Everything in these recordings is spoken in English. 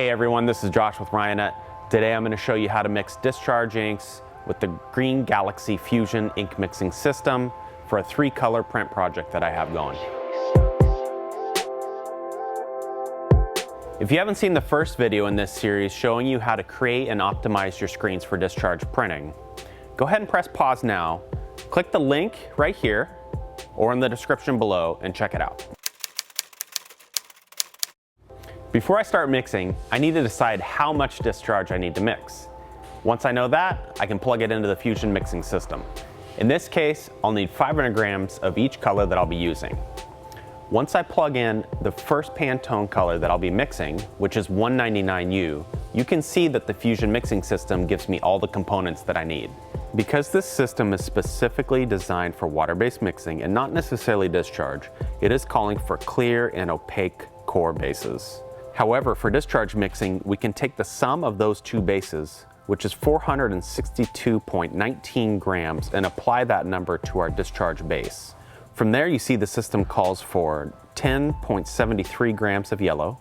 Hey everyone, this is Josh with Ryonet. Today I'm going to show you how to mix discharge inks with the Green Galaxy Fusion ink mixing system for a 3-color print project that I have going. If you haven't seen the first video in this series showing you how to create and optimize your screens for discharge printing, go ahead and press pause now, click the link right here or in the description below and check it out. Before I start mixing, I need to decide how much discharge I need to mix. Once I know that, I can plug it into the Fusion mixing system. In this case, I'll need 500 grams of each color that I'll be using. Once I plug in the first Pantone color that I'll be mixing, which is 199U, you can see that the Fusion mixing system gives me all the components that I need. Because this system is specifically designed for water-based mixing and not necessarily discharge, it is calling for clear and opaque core bases. However, for discharge mixing, we can take the sum of those two bases, which is 462.19 grams, and apply that number to our discharge base. From there, you see the system calls for 10.73 grams of yellow,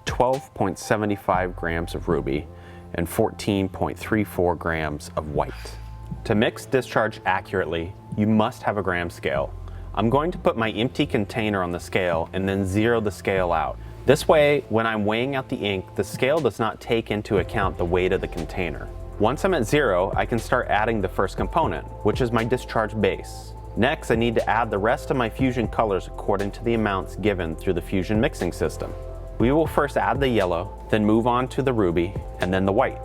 12.75 grams of ruby, and 14.34 grams of white. To mix discharge accurately, you must have a gram scale. I'm going to put my empty container on the scale and then zero the scale out. This way, when I'm weighing out the ink, the scale does not take into account the weight of the container. Once I'm at zero, I can start adding the first component, which is my discharge base. Next, I need to add the rest of my Fusion colors according to the amounts given through the Fusion mixing system. We will first add the yellow, then move on to the ruby, and then the white.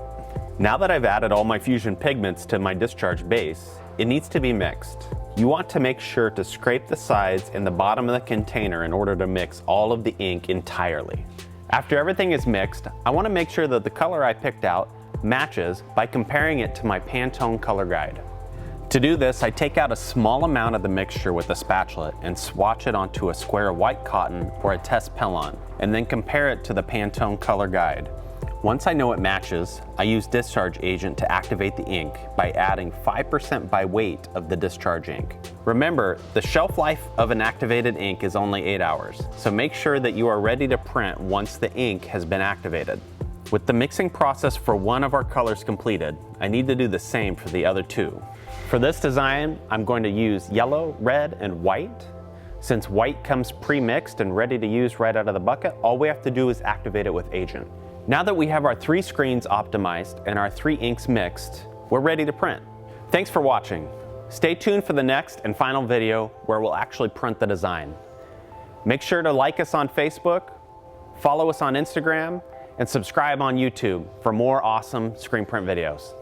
Now that I've added all my Fusion pigments to my discharge base, it needs to be mixed. You want to make sure to scrape the sides and the bottom of the container in order to mix all of the ink entirely. After everything is mixed, I want to make sure that the color I picked out matches by comparing it to my Pantone color guide. To do this, I take out a small amount of the mixture with a spatula and swatch it onto a square of white cotton or a test pellon, and then compare it to the Pantone color guide. Once I know it matches, I use discharge agent to activate the ink by adding 5% by weight of the discharge ink. Remember, the shelf life of an activated ink is only 8 hours, so make sure that you are ready to print once the ink has been activated. With the mixing process for one of our colors completed, I need to do the same for the other two. For this design, I'm going to use yellow, red, and white. Since white comes pre-mixed and ready to use right out of the bucket, all we have to do is activate it with agent. Now that we have our 3 screens optimized and our 3 inks mixed, we're ready to print. Thanks for watching. Stay tuned for the next and final video where we'll actually print the design. Make sure to like us on Facebook, follow us on Instagram, and subscribe on YouTube for more awesome screen print videos.